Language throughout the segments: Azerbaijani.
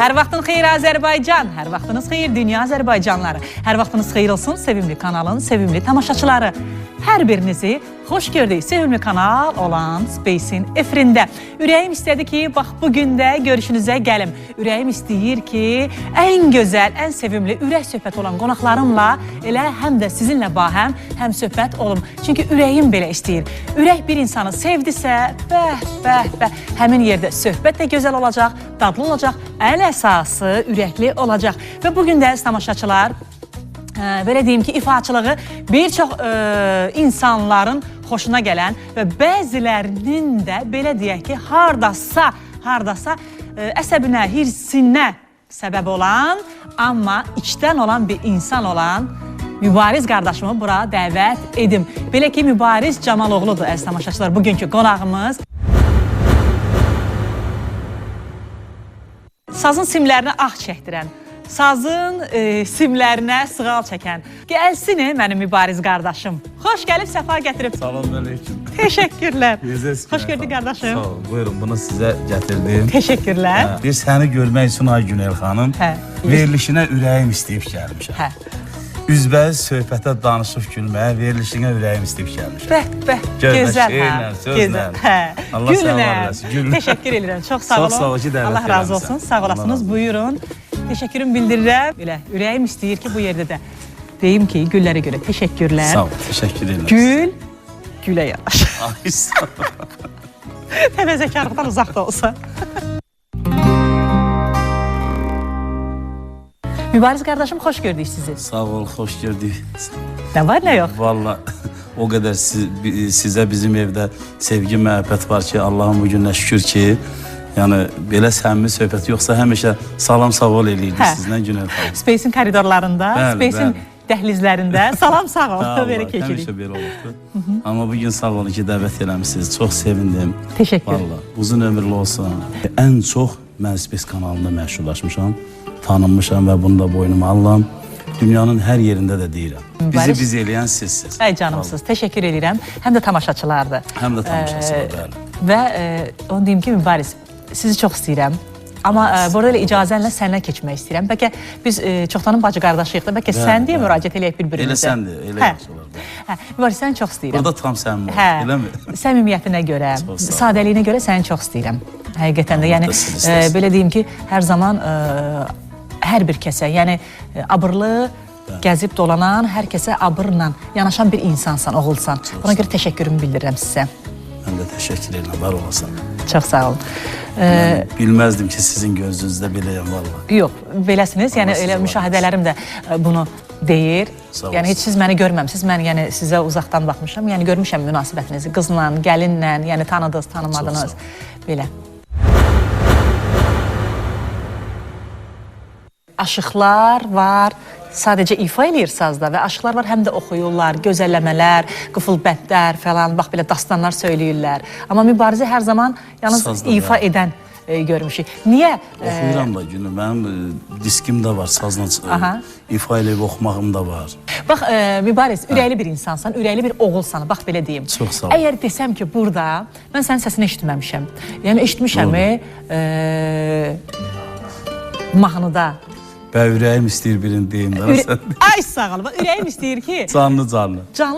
Hər vaxtın xeyir Azərbaycan, hər vaxtınız xeyir dünya Azərbaycanları, hər vaxtınız xeyir olsun sevimli kanalın sevimli tamaşaçıları. Hər birinizi xoş gördük sevimli kanal olan Space'in efirində. Ürəyim istədi ki, bax bugün də görüşünüzə gəlim. Ürəyim istəyir ki, ən gözəl, ən sevimli, ürək söhbət olan qonaqlarımla elə həm də sizinlə bahəm, həm söhbət olum. Çünki ürəyim belə istəyir. Ürək bir insanı sevdisə, həmin yerdə söhbət də gözəl olacaq, dadlı olacaq, ən əsası ürəkli olacaq. Və bugün də tamaşaçılar, belə deyim ki, ifaçılığı bir çox insanların xoşuna gələn və bəzilərinin də belə deyək ki, hardasa əsəbinə, hirsinə səbəb olan, amma içdən olan bir insan olan Mübariz qardaşımı bura dəvət edim. Belə ki, Mübariz Camaloğludur, əziz tamaşaçılar, bugünkü qonağımız. Sazın simlərinə ağ çəkdirən, sazın simlərinə sığal çəkən. Gəlsin mənim Mübariz qardaşım. Xoş gəlib, səfa gətirib. Salam aleyküm. Teşekkürlər. Xoş gördük qardaşım. Sağ ol, buyurun bunu sizə gətirdim. Teşekkürlər. Bir səni görmək üçün Ay Günel xanım, verilişinə ürəyim istəyib gəlmişəm. Üzbəyiz söhbətə danışıb gülməyə, verilişinə ürəyim istəyib gəlmişəm. Gözəl, sözlə. Allah sağ olasın. Teşekkür edirəm, çox sağ olun. Çox sağ ol ki, dəvət Allah razı olsun, sağ olasınız, buyurun. Teşekkürüm bildirirəm. Belə, ürəyim istəyir ki, bu yerdə də deyim ki, güllərə görə teşekkürlər. Sağ ol, teşekkür edirəm. Gül, gülə yaraşır. Ay, sağ ol. Təvəzzəkarlıqdan uzaq da olsa. Mübariz qardaşım, xoş gördük sizi. Sağ ol, xoş gördük. Nə var, nə yox? Vallahi o qədər sizə bizim evdə sevgi, məhəbbət var ki, Allah'ın bu gününə şükür ki, yəni belə səmimi söhbət yoxsa həmişə salam sağ ol eləyirdik sizlə Günel xanım. Space'in koridorlarında, Space'in dəhlizlərində salam sağ ol, belə keçirik. Həmişə belə olubdu. Amma bugün sağ olun ki, dəvət eləmişsiniz. Çox sevindim. Teşekkür. Vallahi uzun ömürlü olsun. Ən çox mən Space kanalında məşhurlaşmışam, tanınmışam və bunu da boynuma alıram. Dünyanın hər yerində də deyirəm. Bizi biz eləyən sizsiniz. Ay canımsınız, teşekkür edirəm. Həm də tamaşaçılardır. Həm də tamaşaçılar, bəli. Və onu deyim ki, Mübariz, sizi çox istəyirəm. Amma burada elə icazənlə sənlə keçmək istəyirəm. Bəlkə biz çoxdanın bacı qardaşıyıq da, bəlkə sən deyə müraciət eləyək bir-birimizə. Elə səndir, elə yaxşı olar. Mübariz, səni çox istəyirəm. Burada tam səmimi ol, eləmi? Səmimiyyətinə görə, sadəliyinə görə səni çox istəyirəm. Həqiqətən də, yəni belə deyim ki, hər zaman hər bir kəsə, yəni abırlı, gəzib dolanan, hər kəsə abırla yanaşan bir insansan, oğulsan. Buna görə təşəkkürümü bildirirəm sizə. Mən də təşəkkür edirəm, var olasan. Çox sağ olun. Bilməzdim ki, sizin gözünüzdə beləyəm, vallahi. Yox, beləsiniz, yəni elə müşahidələrim də bunu deyir. Yəni heç siz məni görməmsiniz, mən yəni sizə uzaqdan baxmışam, yəni görmüşəm münasibətinizi qızla, gəlinlə, yəni tanıdınız, tanımadınız, belə. Aşıqlar var, sadəcə ifa eləyir sazda və aşıqlar var, həm də oxuyurlar, gözəlləmələr, qıfılbətlər falan, bax belə dastanlar söyləyirlər. Amma Mübarizi hər zaman yalnız ifa edən görmüşük. Niyə? Oxuyuram da günü, mənim diskim də var, sazla ifa eləyib oxumağım da var. Bax, Mübariz, ürəkli bir insansan, ürəkli bir oğulsan, bax belə deyim. Çox sağ ol. Əgər desəm ki, burada, mən sənin səsini eşitməmişəm. Yəni, eşitmişəm mahnıda. Bə ürəyim istəyir birini deyim də sən. Ay sağ ol, ürəyim istəyir ki, canlı.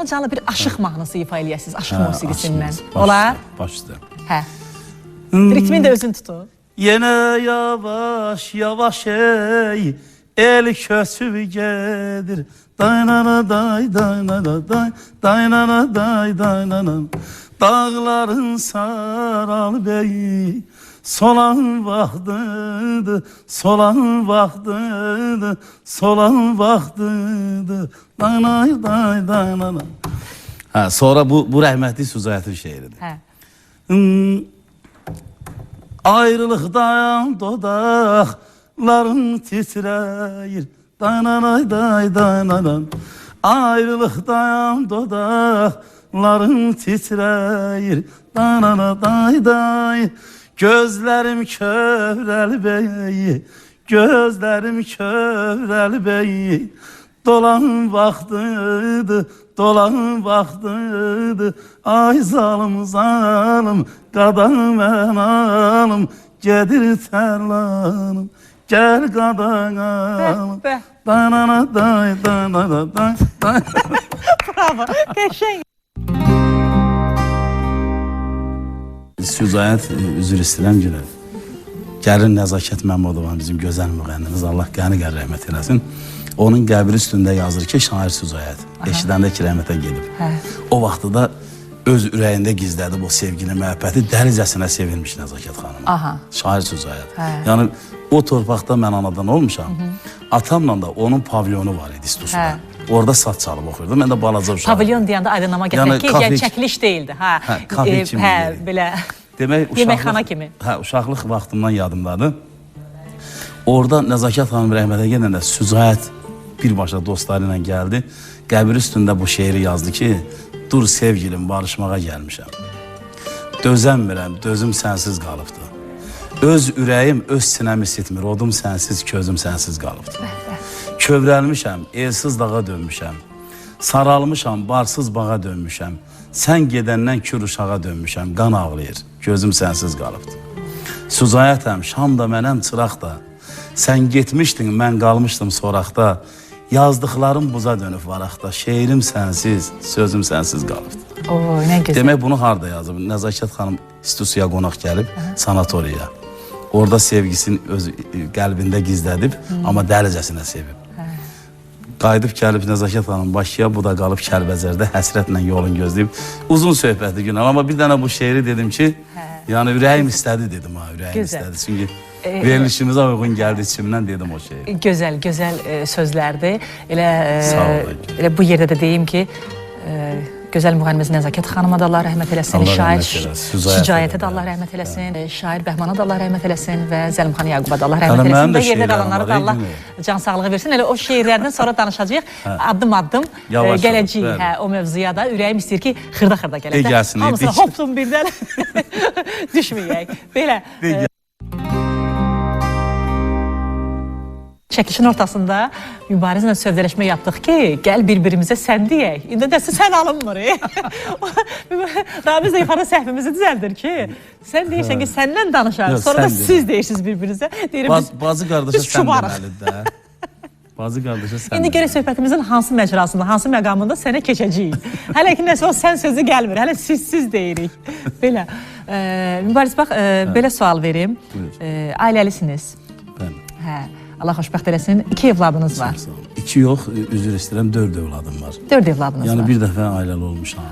Canlı bir aşıq mahnısı ifa eləyəsiniz, aşıq musiqisindən. Olar? Baş üstə. Hə. Ritmin də özün tutun. Yenə yavaş ey, el köçüb gedir. Daynana day, daynana day, daynana day, daynana. Dağların saral beyi, solan vaxtıdır, solan vaxtıdır, solan vaxtıdır. Daynay day, daynana. Hə, sonra bu rəhmətli Suzayatın şeiridir. Hə. Ayrılıqdan dodaqların titrəyir. Daynanay day, daynanam. Ayrılıqdan dodaqların titrəyir. Daynana day, day. Gözlərim kövrəli beyi, gözlərim kövrəli beyi. Dolan vaxtıdır, dolan vaxtıdır. Ay zalım zalım, qadam mən alım, gedir tərlanım, Gəl qadanam. Bəh, Danana day danana day. bravo, qəşəng. Süzayət üzr istəyirəm günə. Gəlin Nəzakət Məmmədovan bizim gözəl müğənnimiz, Allah qəni-qəni rəhmət eləsin. Onun qəbri üstündə yazır ki, şair Süzayət. Eşidəndə ki, rəhmətə gedib. O vaxtı da öz ürəyində gizlədib o sevgini, məhəbbəti dəlicəsinə sevilmiş Nəzakət xanım. Şair Süzayət. Yəni o torpaqda mən anadan olmuşam. Atamla da onun pavilyonu var idi İstusda. Orada saz çalıb oxuyurdu. Mən də balaca uşağım. Pavilyon deyəndə aydınlama gətirək ki, yəni çəkiliş deyildi. Kafe kimi deyildi. Belə Demək, yeməkxana kimi. Uşaqlıq vaxtımdan yadımdadır. Orada Nəzakət xanım rəhmətə gedəndə Süzayət birbaşa dostları ilə gəldi. Qəbir üstündə bu şeiri yazdı ki, dur sevgilim, barışmağa gəlmişəm. Dözəmmirəm, dözüm sənsiz qalıbdı. Öz ürəyim, öz sinəmi sitmir, odum sənsiz, közüm sənsiz qalıbdı. Kövrəlmişəm, elsiz dağa dönmüşəm. Saralmışam, barsız bağa dönmüşəm. Sən gedəndən kür uşağa dönmüşəm, qan ağlayır, gözüm sənsiz qalıbdı. Süzayətəm, şam da mənəm, çıraq da. Sən getmişdin, mən qalmışdım soraqda. Yazdıqlarım buza dönüb varaqda. Şeirim sənsiz, sözüm sənsiz qalıbdı. Oy, nə gözəl. Demək bunu harda yazıb? Nəzakət xanım institusiya qonaq gəlib, sanatoriya. Orada sevgisini öz qəlbində gizlədib, amma dəlicəsinə sevib. Qayıdıb gəlib Nəzakət xanım Bakıya, bu da qalıb Kəlbəzərdə həsrətlə yolun gözləyib. Uzun söhbətli gün, amma bir dənə bu şeiri dedim ki, yəni ürəyim istədi dedim ha, ürəyim istədi. Çünki verilişimizə uyğun gəldi içimdən dedim o şeyi. Gözəl, gözəl sözlərdir. Elə bu yerdə də deyim ki, gözəl müğənnimiz Nəzakət xanıma da Allah rəhmət eləsin, şair Sücayətə də Allah rəhmət eləsin, şair Bəhmana da Allah rəhmət eləsin və Zəlimxan Yaquba da Allah rəhmət eləsin və yerdə qalanlara da Allah can sağlığı versin. Elə o şeirlərdən sonra danışacağıq, addım-addım gələcəyik o mövzuya da. Ürəyim istəyir ki, xırda-xırda gələk. Hamısına hopsun birdən düşməyək. Belə. Çəkilişin ortasında mübarizlə sövdələşmə yapdıq ki, gəl bir-birimizə sən deyək. İndi dəsə sən alınmır. Ramiz də yuxarı səhvimizi düzəldir ki, sən deyirsən ki, səndən danışarıq. Sonra da siz deyirsiniz bir-birinizə. Bazı qardaşa sən deməlidir də. Bazı qardaşa sən. İndi gərək söhbətimizin hansı məcrasında, hansı məqamında sənə keçəcəyik. Hələ ki, nəsə o sən sözü gəlmir. Hələ siz deyirik. Belə. Mübariz, bax, belə sual verim. Ailəlisiniz. Bəli. Allah xoşbəxt eləsin. 2 evladınız var. 2 yox, üzr istəyirəm, 4 evladım var. 4 evladınız var. Yəni bir dəfə ailəli olmuşam.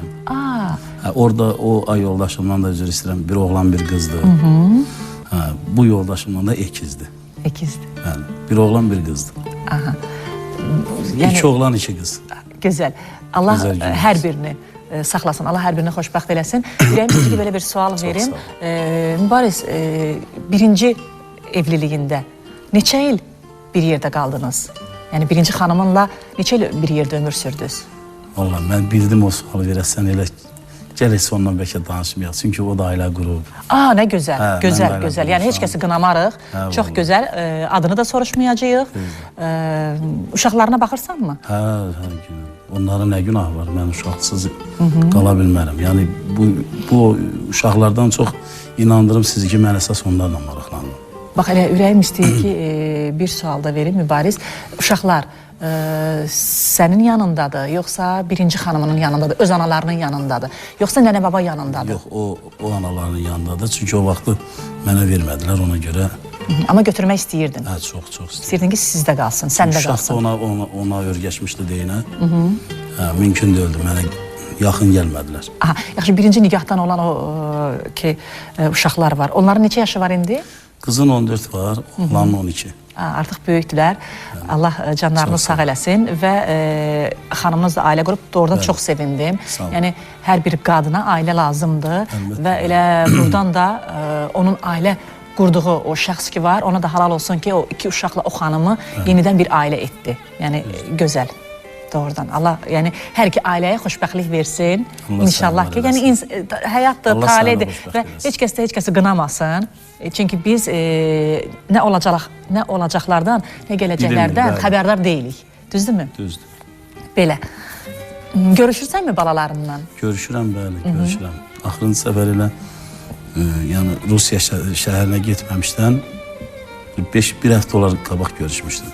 Orada o ay yoldaşımdan da üzr istəyirəm, bir oğlan, bir qızdır. Bu yoldaşımdan da ekizdir. Ekizdir. Bəli, bir oğlan, bir qızdır. 2 oğlan, 2 qız. Gözəl. Allah hər birini saxlasın, Allah hər birini xoşbəxt eləsin. Ürəyim istəyir ki, belə bir sual verim. Mübariz, birinci evliliyində neçə il bir yerdə qaldınız? Yəni, birinci xanımınla neçə il bir yerdə ömür sürdünüz? Valla, mən bildim o sualı verəsən elə gələk ondan bəlkə danışmayaq. Çünki o da ailə qurub. Nə gözəl, gözəl. Yəni, heç kəsi qınamarıq. Çox gözəl. Adını da soruşmayacağıq. Uşaqlarına baxırsanmı? Hər gün. Onların nə günahı var? Mən uşaqsız qala bilmərəm. Yəni, bu uşaqlardan çox inandırım sizi ki, mən əsas onlarla maraqlandım. Bax, elə ürəyim istəyir ki, bir sual da verim, Mübariz. Uşaqlar sənin yanındadır, yoxsa birinci xanımının yanındadır, öz analarının yanındadır, yoxsa nənə-baba yanındadır? Yox, o analarının yanındadır. Çünki o vaxtı mənə vermədilər ona görə. Amma götürmək istəyirdin? Hə, çox istəyirdim. İstəyirdin ki, sizdə qalsın, səndə qalsın. Uşaq da ona örgəşmişdi deyinə. Mümkün deyildi, mənə yaxın gəlmədilər. Yaxşı, birinci nigahdan olan o ki, uşaqlar var. Onların neçə yaşı var indi? Qızın 14 var, oğlanın 12. Artıq böyükdülər. Allah canlarını sağ eləsin və xanımınız da ailə qurub, doğrudan çox sevindim. Yəni, hər bir qadına ailə lazımdır və elə buradan da onun ailə qurduğu o şəxs ki var, ona da halal olsun ki, o 2 uşaqla o xanımı yenidən bir ailə etdi. Yəni, gözəl. Doğrudan. Allah, yəni, hər iki ailəyə xoşbəxtlik versin. İnşallah ki, yəni, həyatdır, taledir və heç kəs də heç kəsi qınamasın. Çünki biz nə olacaqlardan, nə gələcəklərdən xəbərdar deyilik. Düzdürmü? Düzdür. Belə. Görüşürsənmi balalarından? Görüşürəm, bəli, görüşürəm. Axırıncı səfər ilə Rusiya şəhərinə getməmişdən bir həftə olar qabaq görüşmüşdüm.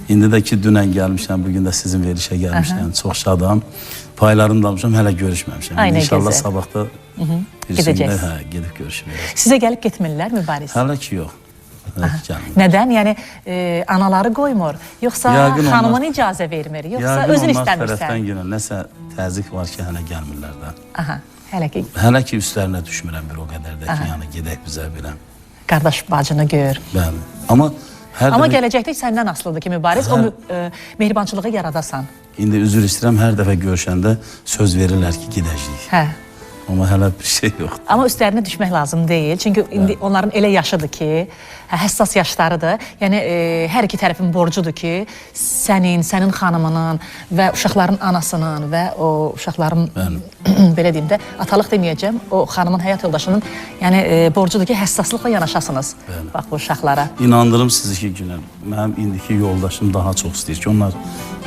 İndi də ki, dünən gəlmişəm, bugün də sizin verilişə gəlmişəm, çox şadam. Paylarını da almışam, hələ görüşməmişəm. İnşallah sabahda gedəcəksiniz. Gedib görüşməyəcəm. Sizə gəlib getmirlər mübariz? Hələ ki, yox. Nədən? Yəni anaları qoymur, yoxsa xanımın icazə vermir, yoxsa özün istəmirsən? Yəqin onlar tərəfdən günə nəsə təzyiq var ki, hələ gəlmirlər də. Hələ ki, üstlərinə düşmürəm bir o qədər də ki, yəni gedək bizə biləm. Qardaş bacını gör. Bəli. Amma gələcəkdə səndən asılıdır ki, mübariz, o mehribançılığı yaradasan. İndi üzr istəyirəm, hər dəfə görüşəndə söz verirlər ki, gedəcəyik. Amma hələ bir şey yoxdur. Amma üstlərinə düşmək lazım deyil. Çünki indi onların elə yaşıdır ki, həssas yaşlarıdır. Yəni, hər iki tərəfin borcudur ki, sənin xanımının və uşaqların anasının və o uşaqların, belə deyim də, atalıq deməyəcəm, o xanımın həyat yoldaşının borcudur ki, həssaslıqla yanaşasınız. Bax, bu uşaqlara. İnandırım sizi ki, Günel, mənim indiki yoldaşım daha çox istəyir ki, onlar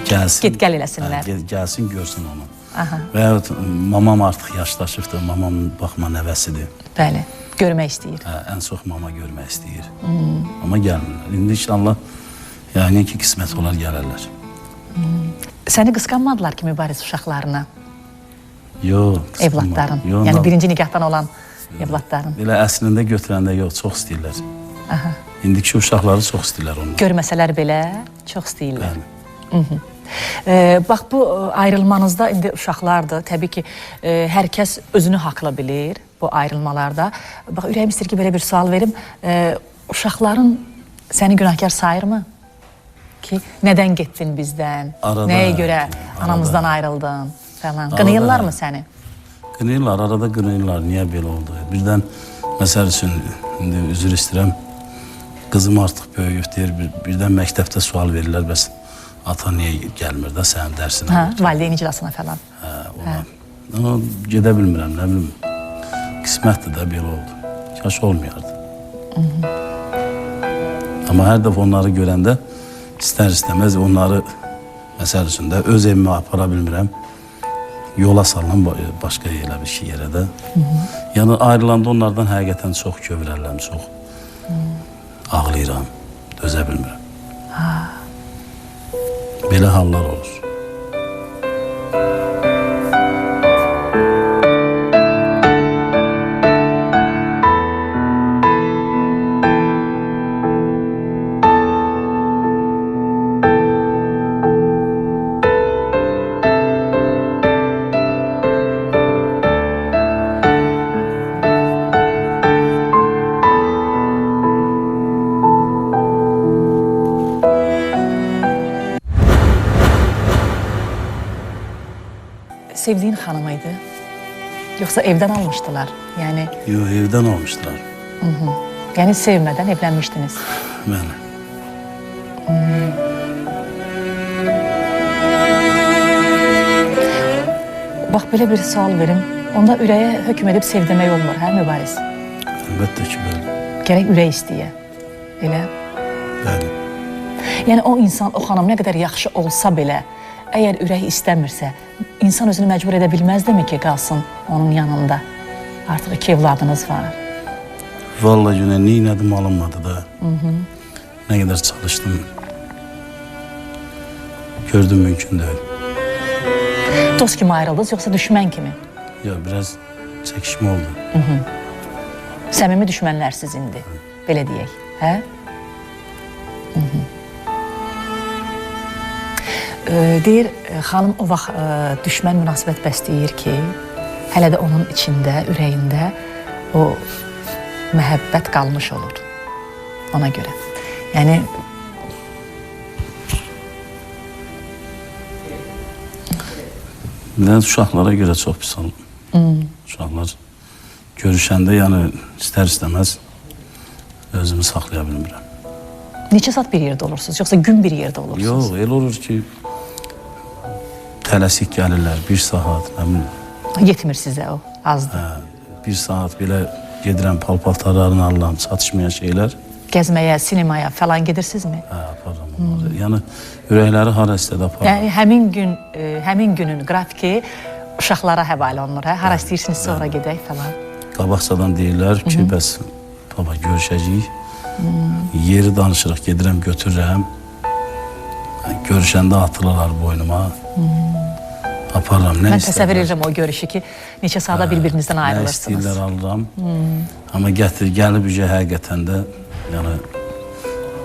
gəlsin. Get-gəl eləsinlər. Gəlsin, görsün onu. Və yaxud mamam artıq yaşlaşıbdır, mamam baxma nəvəsidir. Bəli, görmək istəyir. Ən çox mama görmək istəyir. Amma gəlmirlər. İndi inşallah, yəni ki, qismət olar gələrlər. Səni qısqanmadılar ki, mübariz uşaqlarına? Yox, evladların, yəni birinci nikahdan olan evladların. Belə əslində götürəndə yox, çox istəyirlər. İndiki uşaqları çox istəyirlər onu. Görməsələr belə çox istəyirlər. Bax, bu ayrılmanızda indi uşaqlardır. Təbii ki, hər kəs özünü haqlı bilir bu ayrılmalarda. Bax, ürəyim istəyir ki, belə bir sual verim. Uşaqların səni günahkar sayırmı? Ki, nədən getdin bizdən? Nəyə görə anamızdan ayrıldın falan? Qınayırlar mı səni? Qınayırlar, arada qınayırlar. Niyə belə oldu? Birdən, məsəl üçün, indi üzr istəyirəm, qızım artıq böyüyüb, birdən məktəbdə sual verirlər, bəs ata niyə gəlmir də sənin dərsinə? Valideyn iclasına falan. Amma gedə bilmirəm, nə bilim, qismətdir də belə oldu. Kaş olmayardı. Amma hər dəfə onları görəndə istər-istəməz onları, məsəl üçün də öz evimə apara bilmirəm. Yola salınan başqa elə bir şey yerə də. Yəni ayrılanda onlardan həqiqətən çox kövrələm, çox ağlayıram, dözə bilmirəm. Belə hallar olur. Sevdiyin xanım idi? Yoxsa evdən almışdılar? Yox, evdən almışdılar. Yəni sevmədən evlənmişdiniz? Bəli. Bax, belə bir sual verim. Onda ürəyə hökm edib sevdirmək olmur, hə mübariz? Əlbəttə ki, bəli. Gərək ürək istəyə, elə? Bəli. Yəni o insan, o xanım nə qədər yaxşı olsa belə, əgər ürək istəmirsə, insan özünü məcbur edə bilməzdimi ki, qalsın onun yanında? Artıq 2 evladınız var. Vallahi Günel, neynədim alınmadı da. Nə qədər çalışdım. Gördüm, mümkün deyil. Dost kimi ayrıldınız, yoxsa düşmən kimi? Yox, biraz çəkişmə oldu. Səmimi düşmənlərsiz indi, belə deyək, hə? Deyir, xanım o vaxt düşmən münasibət bəsləyir ki, hələ də onun içində, ürəyində o məhəbbət qalmış olur ona görə. Yəni, uşaqlara görə çox pis olub. Uşaqlar görüşəndə, yəni istər-istəməz özümü saxlaya bilmirəm. Neçə saat bir yerdə olursunuz, yoxsa gün bir yerdə olursunuz? Yox, elə olur ki, tələsik gəlirlər, 1 saat, nə bilim. Yetmir sizə o, azdır. 1 saat belə gedirəm, paltarlarını alıram, çatışmayan şeylər. Gəzməyə, sinemaya falan gedirsinizmi? Aparıram onları. Yəni, ürəkləri hara istədə aparıram. Yəni, həmin günün qrafiki uşaqlara həvalə olunur, hə? Hara istəyirsiniz sonra gedək falan. Qabaqcadan deyirlər ki, bəs baba görüşəcəyik. Yeri danışırıq, gedirəm, götürürəm. Görüşəndə atılırlar boynuma. Aparıram, nə Mən istəyirlər. təsəvvür edirəm o görüşü ki, neçə saata bir-birinizdən Nə ayrılırsınız. istəyirlər alıram. Amma gəlib ücə həqiqətən də, yəni,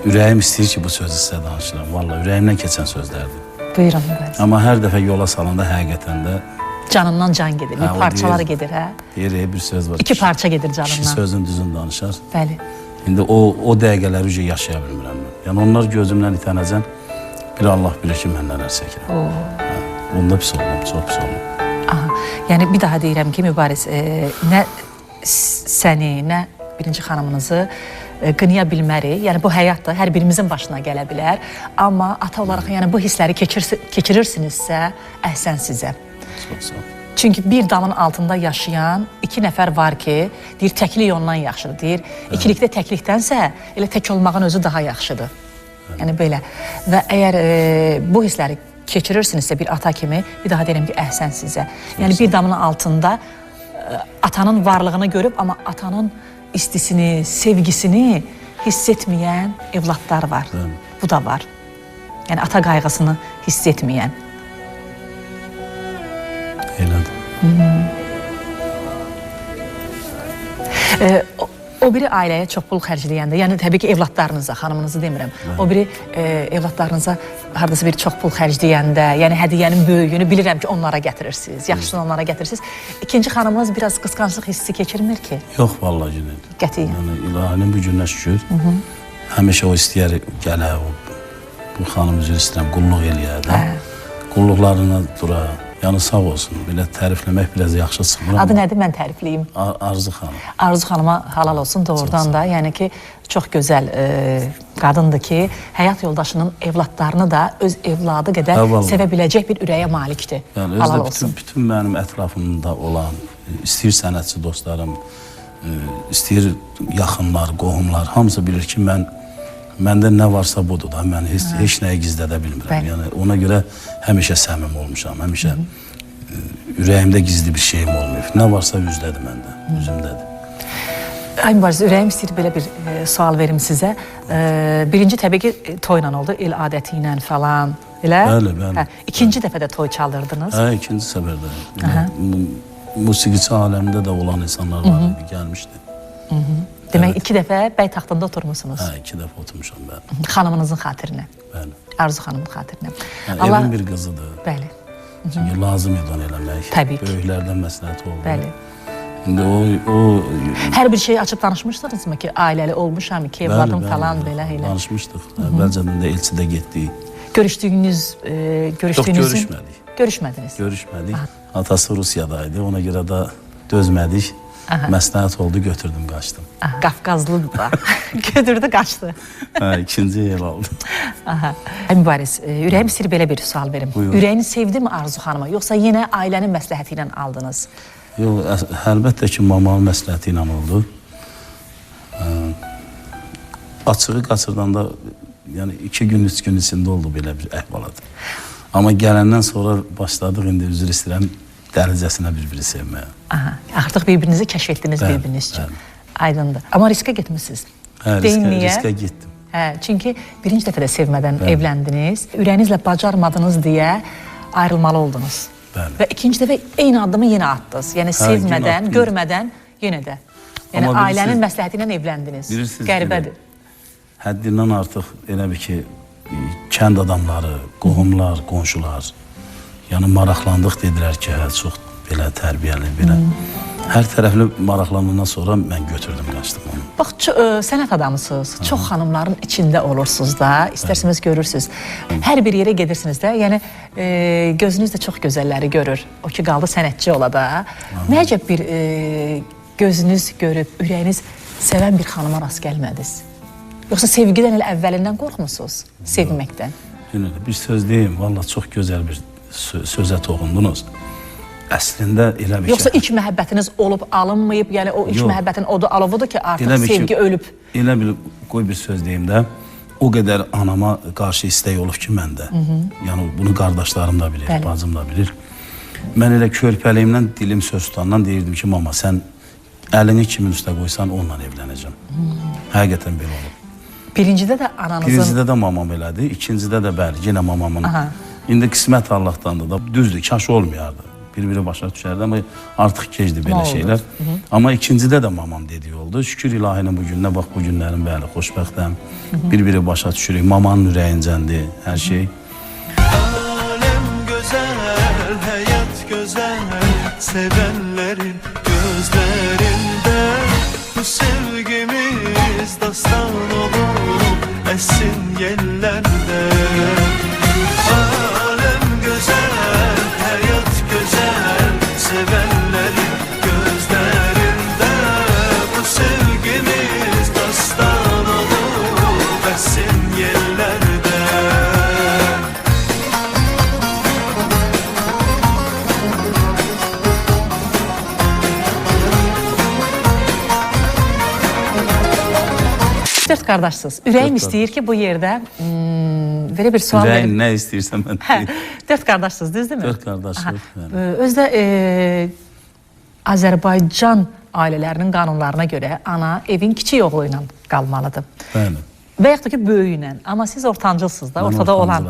ürəyim istəyir ki, bu sözü sizə danışıram. Vallahi ürəyimdən keçən sözlərdir. Buyurun Mübariz. Amma hər dəfə yola salanda həqiqətən də Canından can gedir, bir o parçaları deyir- gedir, hə? deyir, bir söz var. İki parça gedir Kişi canından. sözün düzün danışar. Bəli. İndi o dəqiqələri ücə yaşaya bilmirəm mən. Yəni onlar gözümdən itənəcən bir Allah bilir ki, mən nələr çəkirəm. Bunda pis oldum, çox pis oldum. Aha. Yəni bir daha deyirəm ki, Mübariz, nə səni, nə birinci xanımınızı qınaya bilmərik. Yəni bu həyat da hər birimizin başına gələ bilər. Amma ata olaraq yəni bu hissləri keçirirsinizsə, əhsən sizə. Çox sağ ol. Çünki bir damın altında yaşayan iki nəfər var ki, deyir təklik ondan yaxşıdır, deyir ikilikdə təklikdənsə elə tək olmağın özü daha yaxşıdır. Yəni belə. Və əgər bu hissləri keçirirsinizsə bir ata kimi, bir daha deyirəm ki, əhsən sizə. Yəni bir damın altında atanın varlığını görüb, amma atanın istisini, sevgisini hiss etməyən evlatlar var. Bu da var. Yəni ata qayğısını hiss etməyən. Elədir. O biri ailəyə çox pul xərcləyəndə, yəni təbii ki, evlatlarınıza, xanımınızı demirəm, o biri evlatlarınıza hardasa bir çox pul xərcləyəndə, yəni hədiyyənin böyüyünü bilirəm ki, onlara gətirirsiniz, yaxşısını onlara gətirirsiniz. İkinci xanımınız biraz qısqanclıq hissi keçirmir ki? Yox, vallahi günüdür. Qətiyyən. Yəni, ilahinin bu gününə şükür. Həmişə o istəyər gələ, bu xanım üzrə istəyirəm, qulluq eləyər də. Qulluqlarına dura. Yəni sağ olsun, belə tərifləmək biraz yaxşı çıxmır. Adı nədir, mən tərifləyim? Arzu xanım. Arzu xanıma halal olsun doğrudan da. Yəni ki, çox gözəl qadındır ki, həyat yoldaşının evlatlarını da öz evladı qədər sevə biləcək bir ürəyə malikdir. Yəni, halal özdə olsun. bütün mənim ətrafımda olan, istəyir sənətçi dostlarım, istəyir yaxınlar, qohumlar, hamısı bilir ki, məndə nə varsa budur da, mən heç nəyi gizlədə bilmirəm. Yəni, ona görə həmişə səmim olmuşam, həmişə ürəyimdə gizli bir şeyim olmayıb. Nə varsa üzdədir məndə, üzümdədir. Ay Mübariz, ürəyim istəyir belə bir sual verim sizə. Birinci təbii ki, toyla oldu, el adəti ilə falan, elə? Bəli, bəli. İkinci dəfə də toy çalırdınız. Hə, ikinci səfərdə. Musiqiçi aləmində də olan insanlar var idi, gəlmişdi. Demək, iki dəfə bəy taxtında oturmuşsunuz. Hə, 2 dəfə oturmuşam mən. Xanımınızın xatirinə, Bəli. Arzu xanımın xatirinə. Evin bir qızıdır. Bəli. Çünki lazım idi onu eləmək. Təbii ki. Böyüklərdən məsləhət oldu. Bəli. İndi o... Hər bir şeyi açıb danışmışdınızmı ki, ailəli olmuşam, iki evladım falan belə elə. Danışmışdıq. Əvvəlcədən də elçidə getdik. Görüşdüyünüz, görüşdüyünüzün... Görüşmədik. Görüşmədiniz. Görüşmədik. Atası Rusiyadaydı. Ona görə də dözmədik. Məsləhət oldu, götürdüm, qaçdım. Qafqazlıdır da. Götürdü, qaçdı. Hə, ikinci el aldı. Mübariz, ürəyim istəyir belə bir sual verim. Buyur. Ürəyini sevdi mi Arzu xanıma, yoxsa yenə ailənin məsləhəti ilə aldınız? Yox, əlbəttə ki, mamanın məsləhəti ilə oldu. Açığı qaçırdanda, yəni 2 gün, 3 gün içində oldu belə bir əhvalat. Amma gələndən sonra başladıq, indi üzr istəyirəm, dəlicəsinə bir-biri sevməyə. Artıq bir-birinizi kəşf etdiniz bir-biriniz üçün. Aydındır. Amma riskə getmişsiniz. Hə, riskə getdim. Hə, çünki birinci dəfə də sevmədən evləndiniz. Ürəyinizlə bacarmadınız deyə ayrılmalı oldunuz. Bəli. Və ikinci dəfə eyni addımı yenə atdınız. Yəni sevmədən, görmədən yenə də. Yəni ailənin məsləhəti ilə evləndiniz. Qəribədir. Həddindən artıq elə bir ki, kənd adamları, qohumlar, qonşular, yəni maraqlandıq dedilər ki, hə, çox belə tərbiyəli, belə. Hər tərəfli maraqlanandan sonra mən götürdüm, qaçdım onu. Bax, sənət adamısınız, çox xanımların içində olursunuz da, istərsiniz görürsünüz. Hər bir yerə gedirsiniz də, yəni gözünüz də çox gözəlləri görür. O ki, qaldı sənətçi ola da. Nə əcəb bir gözünüz görüb, ürəyiniz sevən bir xanıma rast gəlmədiniz? Yoxsa sevgidən elə əvvəlindən qorxmusunuz, sevməkdən? Bir söz deyim, valla çox gözəl bir sözə toxundunuz. Əslində elə bir ki... Yoxsa ilk məhəbbətiniz olub, alınmayıb, yəni o ilk məhəbbətin odu alovudur ki, artıq sevgi ölüb. Elə bir, qoy bir söz deyim də, o qədər anama qarşı istək olub ki, məndə. Yəni, bunu qardaşlarım da bilir, bacım da bilir. Mən elə körpəliyimdən, dilim söz tutandan deyirdim ki, mama, sən əlini kimin üstə qoysan, onunla evlənəcəm. Həqiqətən belə olub. Birincidə də ananızın... Birincidə də mamam elədi, ikincidə də bəli, yenə mamamın. İndi qismət Allahdandır da, düzdür, kaş olmayardı. Bir-biri başa düşərdi, amma artıq gecdir belə şeylər. Amma ikincidə də mamam dediyi oldu. Şükür ilahinin bu gününə, bax bu günlərin bəli, xoşbəxtəm. Bir-biri başa düşürük, mamanın ürəyincəndir hər şey. Alem güzel, hayat güzel, sevenlerin gözlerinde. Bu sevgimiz dastan olur, esin yellerde. Alem güzel, hayat güzel, sevenlerin gözlerinde. Bu sevgimiz dastan olur, esin yellerde. Dörd qardaşsınız. Ürəyim istəyir ki, bu yerdə belə bir sual Ürəyin verim. nə istəyirsən mən Hə, dörd qardaşsınız, düzdürmü? Dörd qardaşlıq. Özdə Azərbaycan ailələrinin qanunlarına görə ana evin kiçik oğlu ilə qalmalıdır. Bəli. Və yaxud da ki, böyüyü ilə. Amma siz ortancılsınız da, ortada olan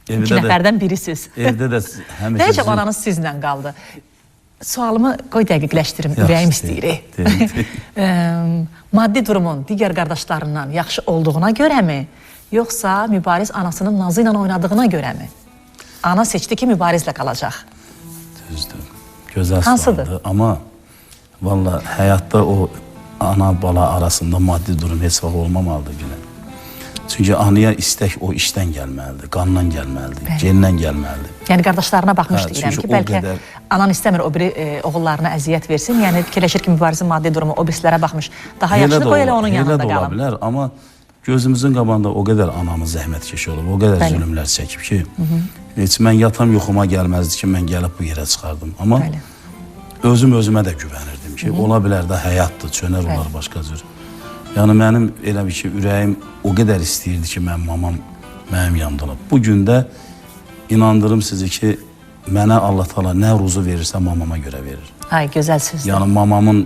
iki nəfərdən birisiniz. Evdə də həmişə... Nəcəm ananız sizlə qaldı? Sualımı qoy dəqiqləşdirim, ürəyim istəyir. Maddi durumun digər qardaşlarından yaxşı olduğuna görəmi, yoxsa Mübariz anasının nazı ilə oynadığına görəmi? Ana seçdi ki, Mübarizlə qalacaq. Düzdür, gözəl sualdır. Amma valla həyatda o ana-bala arasında maddi durum heç vaxt olmamalıdır günə. Çünki anaya istək o işdən gəlməlidir, qandan gəlməlidir, gendən gəlməlidir. Yəni qardaşlarına baxmış deyirəm ki, bəlkə anan istəmir o biri oğullarına əziyyət versin. Yəni fikirləşir ki, Mübarizin maddi durumu o birisilərə baxmış. Daha yaxşıdır, qoy elə onun yanında qalım. Elə də ola bilər, amma gözümüzün qabağında o qədər anamız zəhmətkeş olub, o qədər zülümlər çəkib ki, heç mən yatam yoxuma gəlməzdi ki, mən gəlib bu yerə çıxardım. Amma özümə də güvənirdim ki, ola bilər də həyatdır, çönər olar başqa cür. Yəni mənim elə bir ki, ürəyim o qədər istəyirdi ki, mamam mənim yanımdalar. Bu gün də inandırım sizi ki, mənə Allah Taala nə ruzu verirsə mamama görə verir. Ay, gözəl sözdür. Yəni mamamın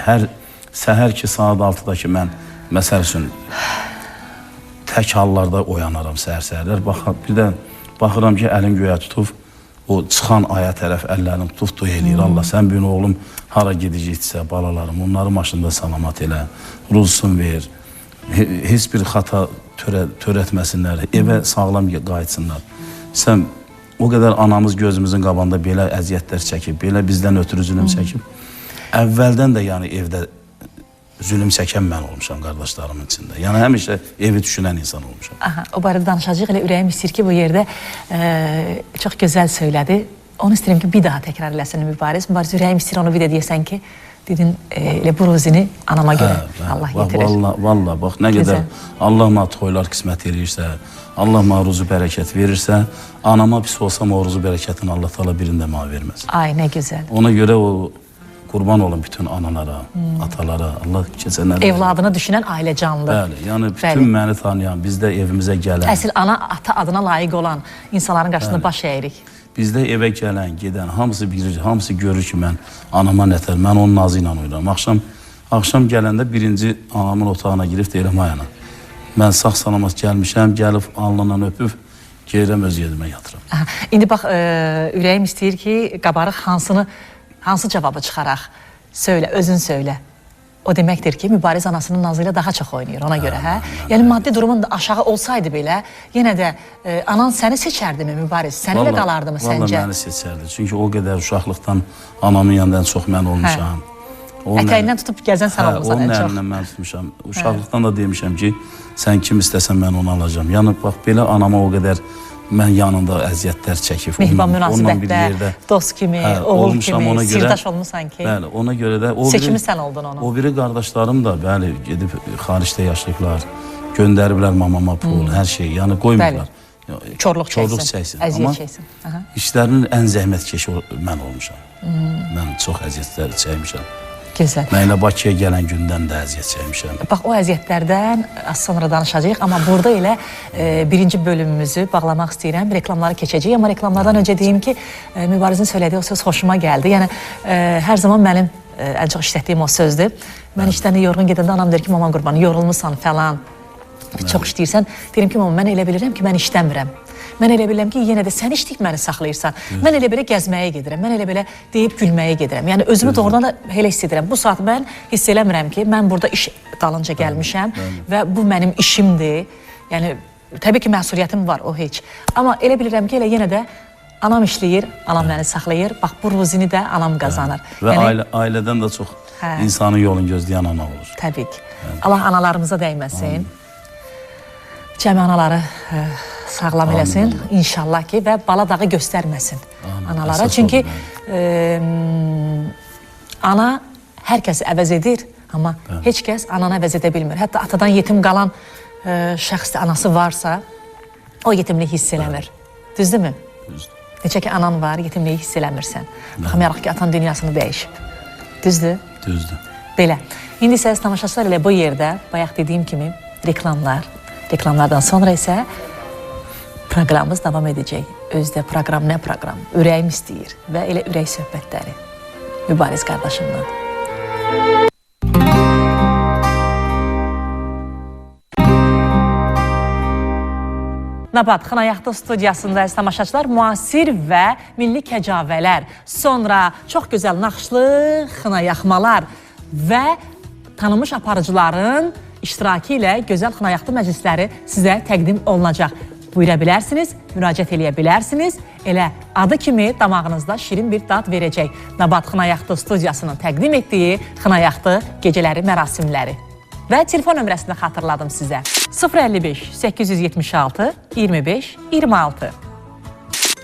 hər səhər ki, saat 6-da ki, mən məsəl üçün tək hallarda oyanaram səhər-səhərlər. Bir də baxıram ki, əlin göyə tutub, o çıxan aya tərəf əllərini tutub duy eləyir. Allah, sən bir oğlum hara gedəcəksə, balalarım, onları maşında salamat elə, ruzsun ver, heç bir xata törətməsinlər, evə sağlam qayıtsınlar. Sən o qədər anamız gözümüzün qabağında belə əziyyətlər çəkib, belə bizdən ötürü zülüm çəkib. Əvvəldən də yəni evdə zülüm çəkən mən olmuşam qardaşlarımın içində. Yəni həmişə evi düşünən insan olmuşam. Aha, o barədə danışacağıq. Elə ürəyim istəyir ki, bu yerdə çox gözəl söylədi. Onu istəyirəm ki, bir daha təkrar eləsin Mübariz. Mübariz, ürəyim istəyir onu bir də deyəsən ki, dedin, elə bu ruzini anama görə Allah getirir. Valla, bax, nə qədər Allah mənə toylar qismət eləyirsə, Allah mənə ruzu bərəkət verirsə, anama pis olsam o ruzu bərəkətini Allah Taala birində mənə verməz. Ay, nə gözəl. Ona görə o qurban olun bütün analara, atalara, Allah keçənlərə. Evladını düşünən ailə canlı. Bəli, yəni bütün məni tanıyan, bizdə evimizə gələn. Əsl ana, ata adına layiq olan insanların qarşısında baş əyirik. Bizdə evə gələn, gedən, hamısı bilir, hamısı görür ki, mən anama nətər, mən onun nazı ilə oynayıram. Axşam gələndə birinci anamın otağına girib deyirəm, ay ana, mən sağ-salamat gəlmişəm, gəlib alnından öpüb, gerirəm öz yerimə yatıram. İndi bax, ürəyim istəyir ki, qabarıq hansı cavabı çıxaraq? Söylə, özün söylə. O deməkdir ki, Mübariz anasının nazı ilə daha çox oynayır ona görə, hə? Yəni, maddi durumun da aşağı olsaydı belə, yenə də anan səni seçərdimi Mübariz? Səninlə qalardı mı səncə? Valla məni seçərdi. Çünki o qədər uşaqlıqdan anamın yanından çox mən olmuşam. Ətəyindən tutub gəzən sən olmuşsan ən çox. Onun əlindən mən tutmuşam. Uşaqlıqdan da demişəm ki, sən kim istəsən mən onu alacam. Yəni, bax, belə anama o qədər mən yanında əziyyətlər çəkib. Mehriban münasibətdə, dost kimi, oğul kimi, sirdaş olmuşsan ki. Bəli, ona görə də... Seçimi sən oldun onu. O biri qardaşlarım da, bəli, gedib xaricdə yaşayıblar, göndəriblər mamama pul, hər şey, yəni qoymurlar. Çorluq çəksin, əziyyət çəksin. İşlərinin ən zəhmətkeşi mən olmuşam. Mən çox əziyyətlər çəkmişəm. Gözəl. Mən elə Bakıya gələn gündən də əziyyət çəkmişəm. Bax, o əziyyətlərdən az sonra danışacağıq, amma burada elə birinci bölümümüzü bağlamaq istəyirəm, reklamları keçəcəyik, amma reklamlardan öncə deyim ki, Mübarizin söylədiyi o söz xoşuma gəldi. Yəni, hər zaman mənim ən çox işlətdiyim o sözdür. Mən işdən yorğun gedəndə anam deyir ki, mama qurbanı, yorulmuşsan falan. Çox işləyirsən, deyirəm ki, mən elə bilirəm ki, mən işləmirəm. Mən elə bilirəm ki, yenə də sən işləyib məni saxlayırsan. Mən elə belə gəzməyə gedirəm, mən elə belə deyib gülməyə gedirəm. Yəni özümü doğrudan da elə hiss edirəm. Bu saat mən hiss eləmirəm ki, mən burada iş dalınca gəlmişəm və bu mənim işimdir. Yəni, təbii ki, məsuliyyətim var, o heç. Amma elə bilirəm ki, elə yenə də anam işləyir, anam məni saxlayır. Bax, bu ruzini də anam qazanır. Və ailədən də çox insanın yolunu gözləyən ana olur. Təbii ki. Allah analarımıza dəyməsin. Cəmi anaları sağlam eləsin, inşallah ki, və bala dağı göstərməsin analara. Çünki ana hər kəsi əvəz edir, amma heç kəs ananı əvəz edə bilmir. Hətta atadan yetim qalan şəxsdə anası varsa, o yetimliyi hiss eləmir. Düzdürmü? Necə ki, anan var, yetimliyi hiss eləmirsən. Baxmayaraq ki, atan dünyasını dəyişib. Düzdür? Düzdür. Belə. İndi isə tamaşaçılar elə bu yerdə, bayaq dediyim kimi, reklamlardan sonra isə proqramımız davam edəcək. Özdə proqram nə proqram? Ürəyim istəyir və elə ürək söhbətləri. Mübariz qardaşımla. Nabat Xınayaqda studiyasında tamaşaçılar müasir və milli kəcavələr, sonra çox gözəl naxışlı xınayaxmalar və tanınmış aparıcıların iştirakı ilə gözəl xınayaqlı məclisləri sizə təqdim olunacaq. Buyura bilərsiniz, müraciət eləyə bilərsiniz. Elə adı kimi damağınızda şirin bir dad verəcək. Nabat Xınayaqda studiyasının təqdim etdiyi Xınayaqda gecələri mərasimləri. Və telefon nömrəsini xatırladım sizə. 055 876 25 26.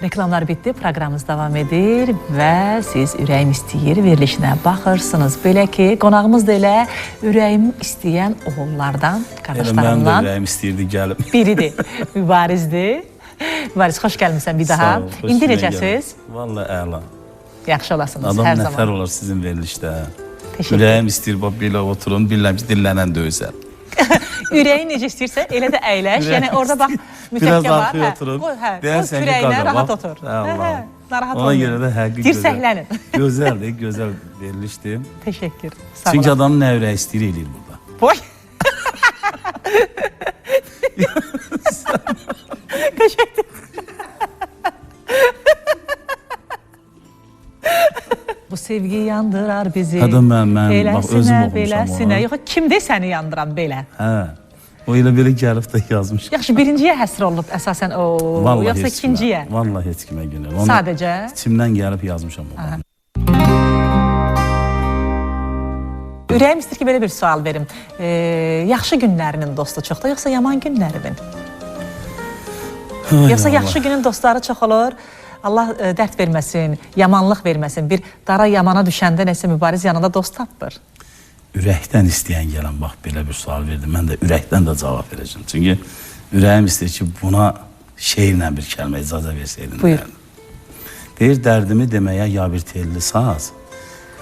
Reklamlar bitdi, proqramımız davam edir və siz ürəyim istəyir verilişinə baxırsınız. Belə ki, qonağımız da elə ürəyim istəyən oğullardan, qardaşlarımdan. Mənim də ürəyim istəyirdi gəlib. Biridir, Mübarizdir. Mübariz, xoş gəlmişsən bir daha. İndi necəsiz? Vallahi əla. Yaxşı olasınız, adam hər zaman. Adam nətər olar sizin verilişdə. Teşekkür. Ürəyim istəyir, belə oturun, bilirəm ki, dinlənən döyüzər. Ürəyin necə istəyirsə, elə də əyləş. Yəni orada bax, mütəkkə var. Biraz arxaya oturun. O kürəyinə rahat otur. Narahat Ona görə də həqiqi dirsəklənin. Gözəldir, gözəl verilişdir. Teşekkür. Çünki adamın nə ürəyi istəyir eləyir burada. Boy. Teşekkür. Bu sevgi yandırar bizi. Hadi mən bax, özüm oxumuşam beləsinə. Yox, kimdir səni yandıran belə? Hə, o elə belə gəlib də yazmış. Yaxşı, birinciyə həsr olunub əsasən o, yoxsa ikinciyə? Vallahi heç kimə günə. Sadəcə? İçimdən gəlib yazmışam onu. Ürəyim istəyir ki, belə bir sual verim. Yaxşı günlərinin dostu çoxdur, yoxsa yaman günlərinin? Yoxsa yaxşı günün dostları çox olur? Allah dərd verməsin, yamanlıq verməsin. Bir dara yamana düşəndə nəsə Mübariz yanında dost tapır. Ürəkdən istəyən gələn, bax, belə bir sual verdim. Mən də ürəkdən də cavab verəcəm. Çünki ürəyim istəyir ki, buna şeirlə bir kəlmə icazə versəydin. Buyur. Deyir, dərdimi deməyə ya bir telli saz,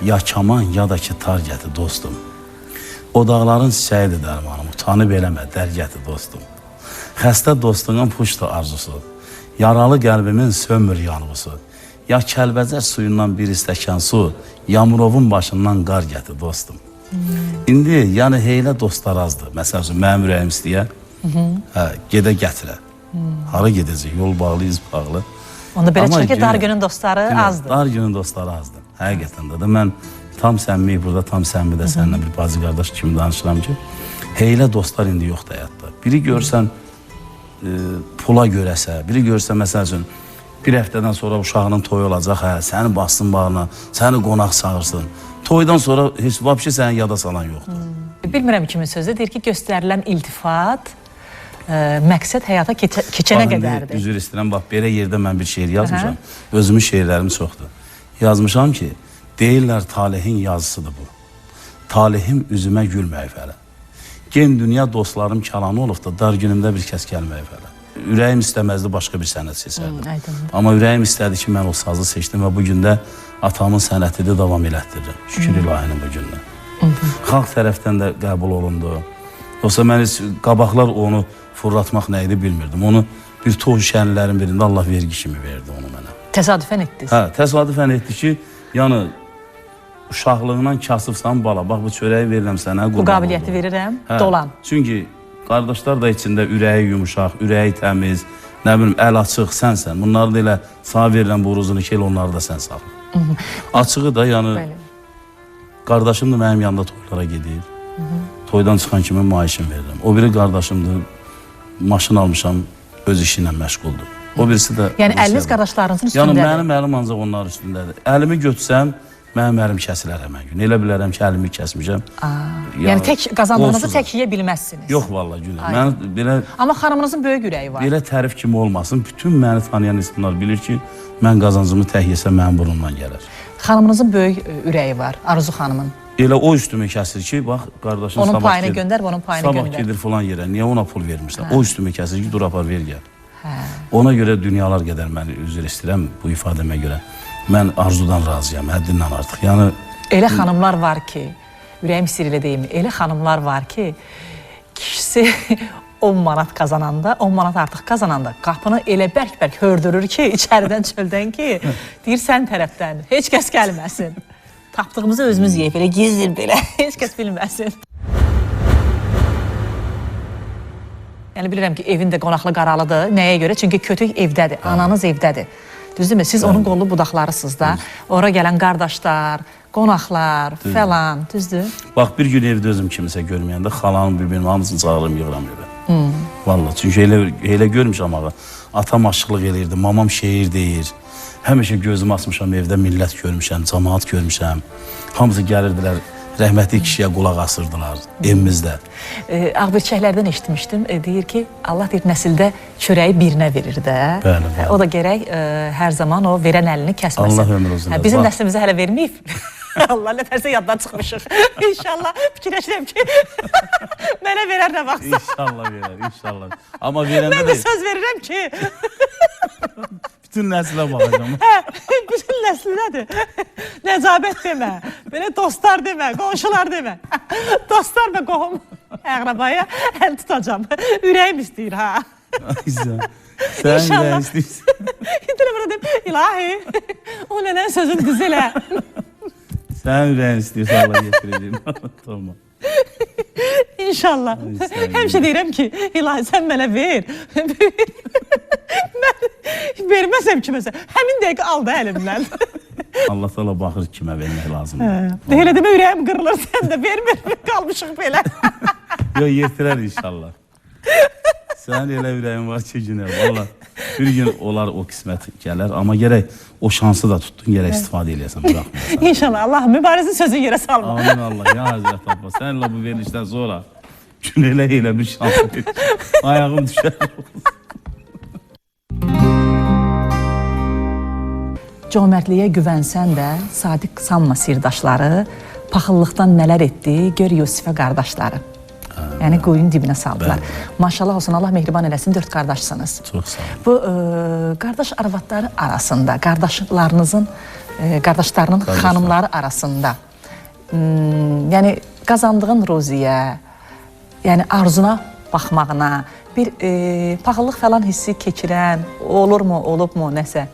ya kaman, ya da ki, tar gəti dostum. O dağların çiçəyidir dərmanım, utanıb eləmə, dərgəti dostum. Xəstə dostunun puşdur arzusu. Yaralı qəlbimin sönmür yanğısı. Ya Kəlbəcər suyundan bir istəkan su, Yamurovun başından qar gəti dostum. İndi yəni heylə dostlar azdır. Məsəl üçün mənim ürəyim istəyər, gedə gətirə. Hara gedəcək, yol bağlı, iz bağlı. Onda belə çıxır ki, dar günün dostları azdır. Dar günün dostları azdır. Həqiqətən də. Mən tam səmimi burada, tam səmimi də səninlə bir bacı qardaş kimi danışıram ki, heylə dostlar indi yoxdur həyatda. Biri görsən, pula görəsə, biri görsə, məsəl üçün, bir həftədən sonra uşağının toyu olacaq, səni bassın bağına, səni qonaq çağırsın. Toydan sonra heç vəbşi səni yada salan yoxdur. Bilmirəm kimin sözü, deyir ki, göstərilən iltifat, məqsəd həyata keçənə qədərdir. Üzr istəyirəm, bax, belə yerdə mən bir şeir yazmışam. Özümün şeirlərim çoxdur. Yazmışam ki, deyirlər talihin yazısıdır bu. Talihim üzümə gülməyib hələ. Gen dünya dostlarım kalanı olub da dar günümdə bir kəs gəlməyib hələ. Ürəyim istəməzdi, başqa bir sənət seçərdim. Amma ürəyim istədi ki, mən o sazı seçdim və bugün də atamın sənətini davam elətdirirəm. Şükür ilahinin bu gündən. Xalq tərəfdən də qəbul olundu. Yoxsa mən qabaqlar onu fırlatmaq nə idi bilmirdim. Onu bir toğ şənlərin birində Allah vergi kimi verdi onu mənə. Təsadüfən etdiniz. Hə, təsadüfən etdi ki, yəni uşaqlığından kasıbsan bala, bax bu çörəyi verirəm sənə. Bu qabiliyyəti verirəm, dolan. Çünki qardaşlar da içində ürəyi yumuşaq, ürəyi təmiz, nə bilim, əl açıq sənsən. Bunları da elə sağ verilən boruzunu ki, onları da sən sağ. Açığı da, yəni, qardaşım da mənim yanında toylara gedir. Toydan çıxan kimi maaşım verirəm. O biri qardaşımdır, maşın almışam, öz işi ilə məşğuldur. O birisi də... Yəni, əliniz qardaşlarınızın üstündədir. Yəni, mənim əlim ancaq onların üstündədir. Əlimi götürsəm, mənim əlim kəsilər həmən gün. Elə bilərəm ki, əlimi kəsmişəm. Yəni, tək qazandığınızı tək yeyə bilməzsiniz. Yox, vallahi Günel. Mən belə... Amma xanımınızın böyük ürəyi var. Belə tərif kimi olmasın. Bütün məni tanıyan insanlar bilir ki, mən qazancımı tək yesə mənim burnumdan gələr. Xanımınızın böyük ürəyi var, Arzu xanımın. Elə o üstümü kəsir ki, bax, qardaşın onun payını göndər, onun payını göndər. Sabah gedir falan yerə, niyə ona pul vermirsən? O üstümü kəsir ki, dur apar, ver gəl. Ona görə dünyalar qədər mən üzr istəyirəm bu ifadəmə görə. Mən Arzudan razıyam, həddindən artıq. Yəni... Elə xanımlar var ki, ürəyim istəyir deyim, elə xanımlar var ki, kişisi 10 manat kazananda, 10 manat artıq kazananda qapını elə bərk-bərk hördürür ki, içəridən çöldən ki, deyir sən tərəfdən, heç kəs gəlməsin. Tapdığımızı özümüz yeyib, elə gizlir belə, heç kəs bilməsin. Yəni bilirəm ki, evin də qonaqlı qaralıdır. Nəyə görə? Çünki kötük evdədir, ananız evdədir. Düzdürmü? Siz onun qollu budaqlarısınız da. Ora gələn qardaşlar, qonaqlar falan, düzdür? Bax, bir gün evdə özüm kimisə görməyəndə xalanın bir-birinin hamısını çağırım, yığıram evə. Vallahi, çünki elə görmüşəm ağa. Atam aşıqlıq eləyirdi, mamam şeir deyir. Həmişə gözümü açmışam evdə, millət görmüşəm, cəmaat görmüşəm. Hamısı gəlirdilər, rəhmətli kişiyə qulaq asırdılar evimizdə. Ağbirçəklərdən eşitmişdim, deyir ki, Allah deyir, nəsildə çörəyi birinə verir də. Bəli, bəli. O da gərək hər zaman o verən əlini kəsməsin. Allah ömür uzun. Bizim nəslimizə hələ verməyib. Allah nətərsə yaddan çıxmışıq. İnşallah fikirləşirəm ki, mənə verər nə vaxtsa. İnşallah verər, inşallah. Amma verəndə mən də söz verirəm ki... Bütün nəslə baxacam. Bütün nəslinədir. Nəcabət demə, belə dostlar demə, qonşular demə. Dostlar və qohum əqrabaya əl tutacam. Ürəyim istəyir, ha. Sən ürəyin istəyirsən. İntələ deyim, ilahi, o nənən sözün düz elə. Sən ürəyin istəyirsən, Allah getirəcəyim. Tamam. İnşallah. Həmişə deyirəm ki, ilahi, sən mənə ver. Mən verməsəm kiməsə, həmin dəqiqə aldı əlimdən. Allah təala baxır kimə vermək lazımdır. Elə demə, ürəyim qırılır, sən də vermir, qalmışıq belə. Yox, yetirər inşallah. Sən elə ürəyin var ki, Günel, valla bir gün olar o qismət gələr, amma gərək o şansı da tutdun, gərək istifadə eləyəsən, bıraxmıyorsan. İnşallah, Allah mübarizin sözün yerə salma. Amin Allah, ya Həzrət Abba, sənlə bu verilişdən sonra Günelə elə bir şans verir. Ayağım düşər. Cömertliyə güvənsən də, sadiq sanma sirdaşları, paxıllıqdan nələr etdi, gör Yusifə qardaşları. Yəni quyunun dibinə saldılar. Maşallah olsun, Allah mehriban eləsin, 4 qardaşsınız. Çox sağ olun. Bu qardaş arvadları arasında, qardaşlarının xanımları arasında, yəni qazandığın ruziyə, yəni arzuna baxmağına, bir paxıllıq falan hissi keçirən, olurmu, olubmu, nəsə?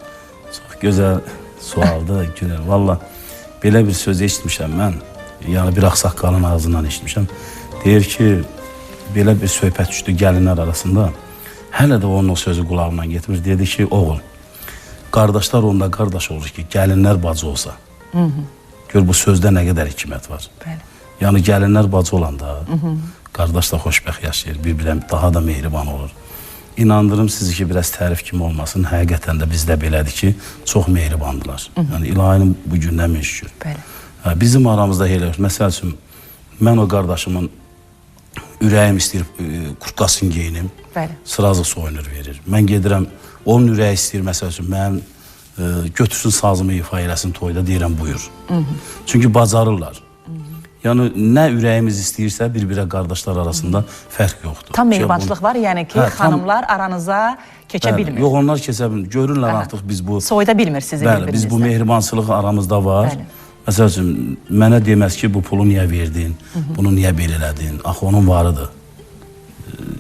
Çox gözəl sualdır Günel. Valla belə bir söz eşitmişəm mən, yəni bir ağsaqqalın ağzından eşitmişəm. Deyir ki, belə bir söhbət düşdü gəlinlər arasında. Hələ də onun o sözü qulağından getmir. Dedi ki, oğul, qardaşlar onda qardaş olur ki, gəlinlər bacı olsa. Gör, bu sözdə nə qədər hikmət var. Yəni, gəlinlər bacı olanda, qardaş da xoşbəxt yaşayır, bir-birə daha da mehriban olur. İnandırım sizi ki, biraz tərif kimi olmasın, həqiqətən də bizdə belədir ki, çox mehribandılar. Yəni, ilahinin bu gündən min şükür. Bizim aramızda elə, məsəl üçün, mən o qardaşımın ürəyim istəyir, kurtkasını geyinim, sırazı soyunur verir. Mən gedirəm, onun ürəyi istəyir, məsəl üçün, mən götürsün sazımı ifa eləsin toyda, deyirəm, buyur. Çünki bacarırlar. Yəni, nə ürəyimiz istəyirsə, bir-birə qardaşlar arasında fərq yoxdur. Tam mehribançılıq var, yəni ki, xanımlar aranıza keçə bilmir. Yox, onlar keçə bilmir. Görürlər artıq biz bu... Soyda bilmir sizi bir-birinizdə. Biz bu mehribançılıq aramızda var. Məsəl üçün, mənə deməz ki, bu pulu niyə verdin, bunu niyə belə elədin, axı onun varıdır.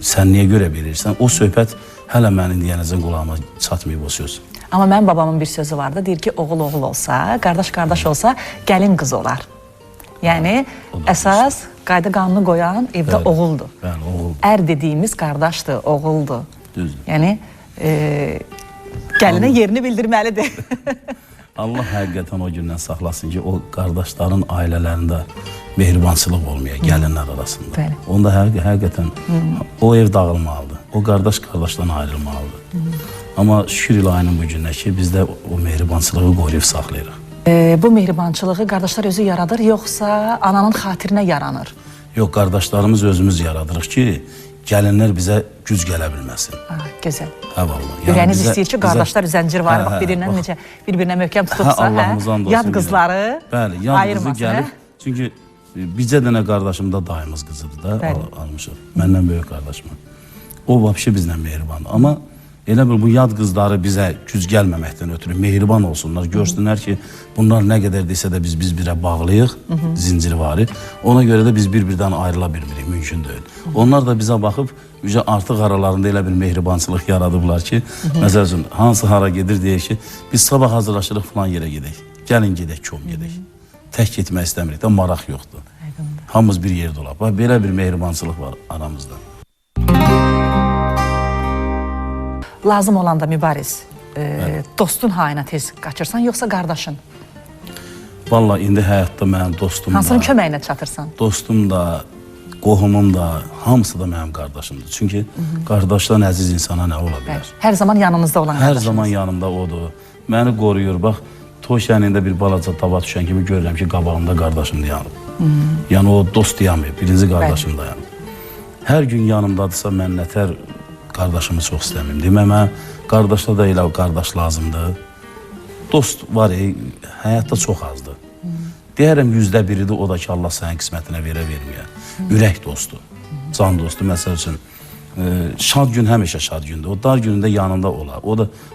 Sən niyə görə verirsən? O söhbət hələ mənim deyənəcən qulağıma çatmayıb o söz. Amma mənim babamın bir sözü vardı, deyir ki, oğul olsa, qardaş olsa, gəlin qız olar. Yəni o da əsas qayda qanunu qoyan evdə Bəli. oğuldur. Bəli, oğul. Ər dediyimiz qardaşdır, oğuldur. Düzdür. Yəni gəlinə yerini bildirməlidir. Allah həqiqətən o gündən saxlasın ki, o qardaşların ailələrində mehribançılıq olmaya, gəlinlər arasında. Bəli. Onda həqiqətən o ev dağılmalıdır. O qardaş qardaşdan ayrılmalıdır. Amma şükür ilahinin bu gününə ki, biz də o mehribançılığı qoruyub saxlayırıq. Bu mehribançılığı qardaşlar özü yaradır, yoxsa ananın xatirinə yaranır? Yox, qardaşlarımız özümüz yaradırıq ki, gəlinlər bizə güc gələ bilməsin. Gözəl. Hə, vallahi. Ürəyiniz istəyir ki, qardaşlar zəncir var, bax, bir-birinə möhkəm tutubsa, Allahımızdan olsun. yad qızları Bəli, yad qızı ayırmasın, gəlib. Çünki bizə dənə qardaşım da dayımız qızıdır da, almışıq. Məndən böyük qardaşım. O vəbşi bizlə mehribandır. Amma elə bil bu yad qızları bizə güc gəlməməkdən ötürü mehriban olsunlar. Görsünlər ki, bunlar nə qədər desə də biz birə bağlıyıq, zincirvari. Ona görə də biz bir-birdən ayrıla bilmirik, mümkün deyil. Onlar da bizə baxıb, artıq aralarında elə bir mehribançılıq yaradıblar ki, məsəl üçün, hansı hara gedir deyək ki, biz sabah hazırlaşırıq falan yerə gedək. Gəlin gedək, kom gedək. Tək getmək istəmirik də, maraq yoxdur. Hamımız bir yerdə olaq. Belə bir mehribançılıq var aramızda. Lazım olanda Mübariz, dostun hayına tez qaçırsan, yoxsa qardaşın? Valla indi həyatda mənim dostum Hansının da, köməyinə çatırsan? dostum da, qohumum da, hamısı da mənim qardaşımdır. Çünki qardaşdan əziz insana nə ola bilər? Hər zaman yanımızda olan Hər qardaşımız. zaman yanımda odur. Məni qoruyur. Bax, toy şənində bir balaca dava düşən kimi görürəm ki, qabağımda qardaşım dayanıb. Yəni o dost dayanmıyor, birinci qardaşım dayanıb. Hər gün yanımdadırsa mən nətər qardaşımı çox istəmiyim. Demə, qardaşda da elə qardaş lazımdır. Dost var, həyatda çox azdır. Deyərəm 100%-dir, o da ki, Allah sənin qismətinə verə-verməyə. Ürək dostu, can dostu, məsəl üçün. Şad gün həmişə şad gündür. O dar günündə yanında olar.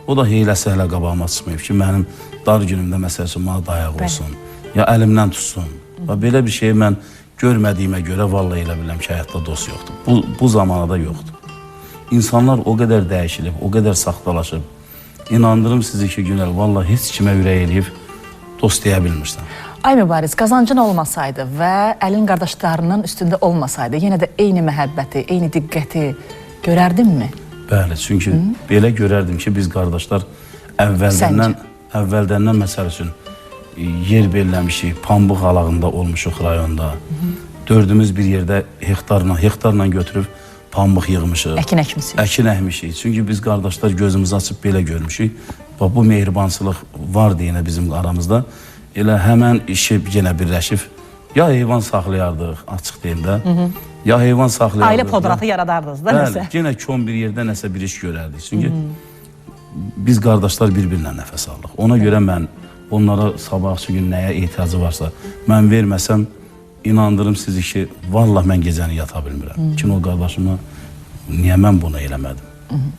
O da heyləsi hələ qabağıma çıxmayıb ki, mənim dar günümdə məsəl üçün mənə dayaq olsun, ya əlimdən tutsun. Belə bir şeyi mən görmədiyimə görə vallahi elə biləm ki, həyatda dost yoxdur. Bu zamanada yoxdur. İnsanlar o qədər dəyişilib, o qədər saxtalaşıb. İnandırım sizi ki, Günel, vallahi heç kimə ürək eləyib dost deyə bilmirsən. Ay Mübariz, qazancın olmasaydı və əlin qardaşlarının üstündə olmasaydı, yenə də eyni məhəbbəti, eyni diqqəti görərdinmi? Bəli, çünki belə görərdim ki, biz qardaşlar əvvəldəndən məsəl üçün yer belləmişik, pambıq alağında olmuşuq rayonda. Dördümüz bir yerdə hektarla götürüb pambıq yığmışıq. Əkin əkmişik. Əkin əkmişik. Çünki biz qardaşlar gözümüzü açıb belə görmüşük. Bu mehribançılıq var deyənə bizim aramızda. Elə həmən işi yenə birləşib, ya heyvan saxlayardıq, açıq deyim də, ya heyvan saxlayardıq. Ailə podratı yaradardınız da nəsə. Bəli, yenə kon bir yerdə nəsə bir iş görərdik. Çünki biz qardaşlar bir-birinə nəfəs aldıq. Ona görə mən onlara sabahçı gün nəyə ehtiyacı varsa, mən verməsəm, inandırım sizi ki, vallah mən gecəni yata bilmirəm. Kim o qardaşıma, niyə mən bunu eləmədim?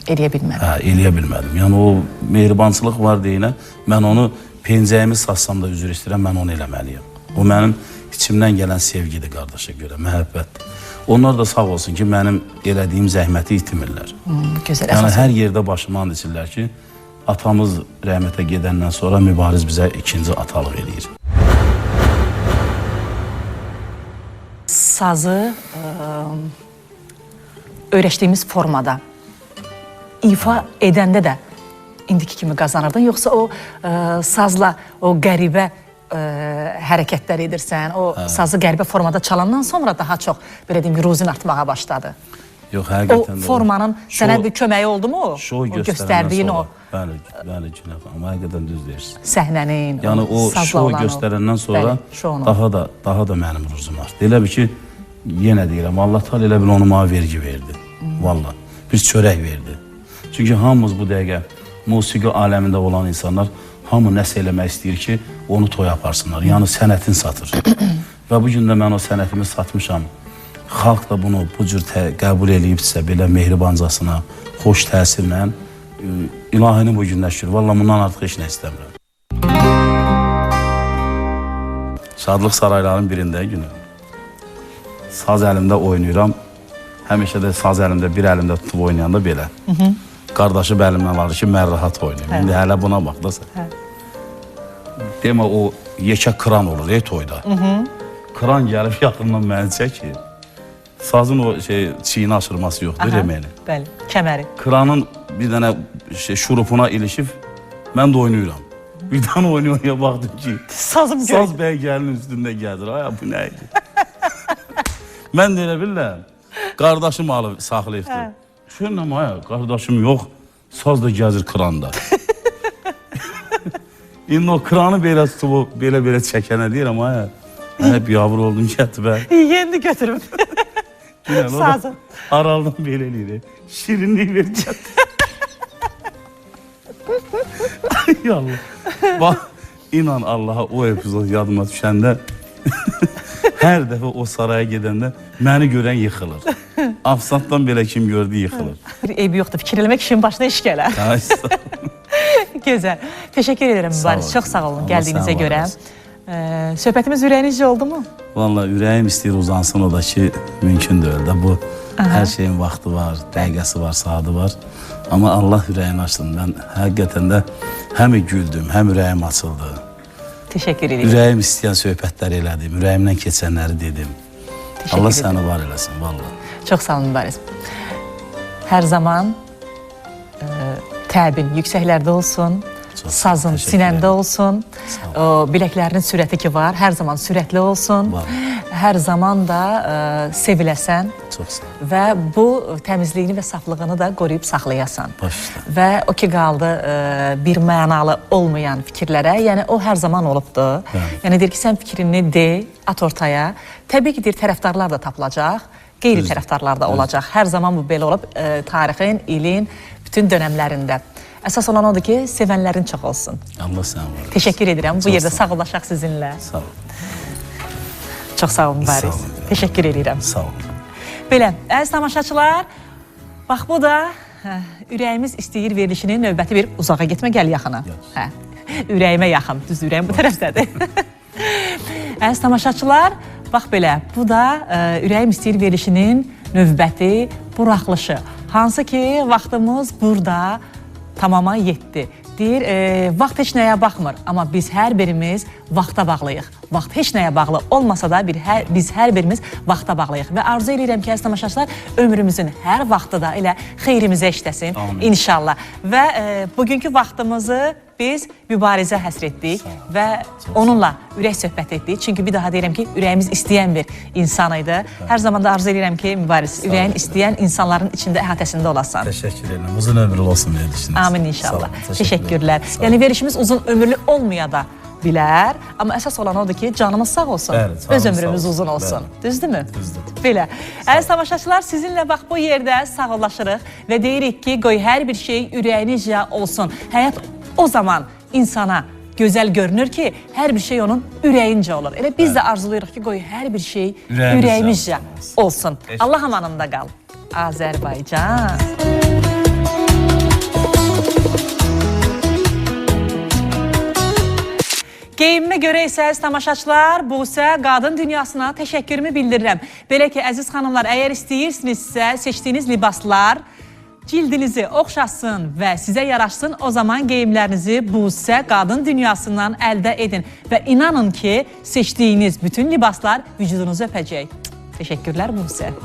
Eləyə bilmədim. Hə, eləyə bilmədim. Yəni o mehribançılıq var deyinə, mən onu pencəyimi satsam da üzr istəyirəm, mən onu eləməliyəm. O mənim içimdən gələn sevgidir qardaşa görə, məhəbbət. Onlar da sağ olsun ki, mənim elədiyim zəhməti itimirlər. Gözəl, Yəni əsas. hər yerdə başıma and içirlər ki, atamız rəhmətə gedəndən sonra Mübariz bizə ikinci atalıq eləyir. Sazı öyrəşdiyimiz formada ifa edəndə də indiki kimi qazanırdın, yoxsa o sazla o qəribə hərəkətlər edirsən, o sazı qəribə formada çalandan sonra daha çox, belə deyim, ruzin artmağa başladı. Yox, O həqiqətən də formanın sənə bir köməyi oldu mu o? Şou göstərdiyin o Bəli, Günel xanım, həqiqətən düz deyirsən. səhnənin, Yəni o sazla şou olan göstərəndən sonra Bəli, şounu. daha da mənim ruzum artdı. Elə bir ki, yenə deyirəm, Allah Teala elə bil onu mənə vergi verdi. Vallahi, bir çörək verdi. Çünki hamımız bu dəqiqə musiqi aləmində olan insanlar hamı nəsə eləmək istəyir ki, onu toy aparsınlar. Yəni sənətin satır. Və bu gün də mən o sənətimi satmışam. Xalq da bunu bu cür qəbul eləyibsə, belə mehribancasına, xoş təsirlə ilahini bu gün şükür. Vallahi bundan artıq heç nə istəmirəm. Şadlıq saraylarının birində günü. Saz əlimdə oynayıram. Həmişə də saz əlimdə, bir əlimdə tutub oynayanda belə. Qardaşı əlimdən alır ki, mən rahat oynayayım. İndi hələ buna bax da sən. Demə o yekə kran olur toyda. kran gəlib yaxından məni çəkir. Sazın o çiyini aşırması yoxdur remeni. Bəli, kəməri. Kranın bir dənə şurupuna ilişib, mən də oynayıram. Bir dənə oynaya baxdım ki, Sazım gördüm. saz bəy gəlin üstündə gəzir. Ay, bu nə idi? Mən də elə bilirəm, qardaşım alıb saxlayıbdır. Şöyle aya, qardaşım yox, saz da gəzir kranda. İndi o kranı belə tutub, belə çəkənə deyirəm, aya, hep yavru oldun kətbə. Yendi götürüm. Sazı. Araldan belə eləyir, şirinlik verir kətbə. Ay Allah. Bax, inan Allaha o epizod yadıma düşəndə, hər dəfə o saraya gedəndə məni görən yıxılır. Afsatdan belə kim gördü yıxılır. Bir eybi yoxdur, fikir eləmək kişinin başına iş gələr. Gözəl. Teşekkür ederim Mübariz. Çox sağ olun gəldiyinizə görə. Söhbətimiz ürəyinizcə oldu mu? Vallahi ürəyim istəyir uzansın, o da ki mümkün deyil də. Bu hər şeyin vaxtı var, dəqiqəsi var, saatı var. Amma Allah ürəyini açsın. Mən həqiqətən də həm güldüm, həm ürəyim açıldı. Teşekkür ederim. Ürəyim istəyən söhbətlər elədim, ürəyimdən keçənləri dedim. Allah səni var eləsin, vallahi. Çox sağ olun Mübariz. Hər zaman təbin yüksəklərdə olsun, sazın sinəndə olsun, biləklərinin sürəti ki var, hər zaman sürətli olsun, hər zaman da seviləsən və bu təmizliyini və saflığını da qoruyub saxlayasan. Və o ki qaldı bir mənalı olmayan fikirlərə, yəni o hər zaman olubdur. Yəni deyir ki, sən fikrini de, at ortaya. Təbii ki, deyir, tərəfdarlar da tapılacaq, qeyri tərəfdarlar da olacaq. Hər zaman bu belə olub tarixin, ilin, bütün dönəmlərində. Əsas olan odur ki, sevənlərin çox olsun. Allah sən var. Teşekkür edirəm. Bu yerdə sağollaşaq sizinlə. Sağ olun. Çox sağ olun Mübariz. Teşekkür edirəm. Sağ olun. Belə, əziz tamaşaçılar, bax bu da ürəyimiz istəyir verilişinin növbəti bir uzağa getmə, gəl yaxına. Ürəyimə yaxın, düz ürəyim bu tərəfdədir. Əziz tamaşaçılar, bax belə, bu da ürəyim istəyir verilişinin növbəti buraxılışı. Hansı ki, vaxtımız burada tamama yetdi. Deyir, vaxt heç nəyə baxmır, amma biz hər birimiz vaxta bağlıyıq. Vaxt heç nəyə bağlı olmasa da biz hər birimiz vaxta bağlıyıq. Və arzu edirəm ki, əziz tamaşaçılar, ömrümüzün hər vaxtı da elə xeyrimizə işləsin, inşallah. Və bugünkü vaxtımızı biz Mübarizə həsr etdik və onunla ürək söhbət etdik. Çünki bir daha deyirəm ki, ürəyimiz istəyən bir insan idi. Hər zaman da arzu edirəm ki, Mübariz, ürəyin istəyən insanların içində əhatəsində olasan. Təşəkkür edirəm. Uzun ömürlü olsun verişiniz. Amin inşallah. Teşekkürler. Yani verişimiz uzun ömürlü olmaya da bilər. Amma əsas olan odur ki, canımız sağ olsun. Öz ömrümüz uzun olsun. Düzdür mü? Düzdür. Belə. Əziz tamaşaçılar, sizinlə bax bu yerdə sağollaşırıq və deyirik ki, qoy hər bir şey ürəyinizcə olsun. Həyat o zaman insana gözəl görünür ki, hər bir şey onun ürəyincə olur. Elə biz də arzulayırıq ki, qoy hər bir şey ürəyimizcə olsun. Allah amanında qal. Azərbaycan. Geyimimə görə isə əziz tamaşaçılar, bu isə qadın dünyasına təşəkkürümü bildirirəm. Belə ki, əziz xanımlar, əgər istəyirsinizsə, seçdiyiniz libaslar cildinizi oxşasın və sizə yaraşsın, o zaman geyimlərinizi bu isə qadın dünyasından əldə edin. Və inanın ki, seçdiyiniz bütün libaslar vücudunuzu öpəcək. Təşəkkürlər bu isə.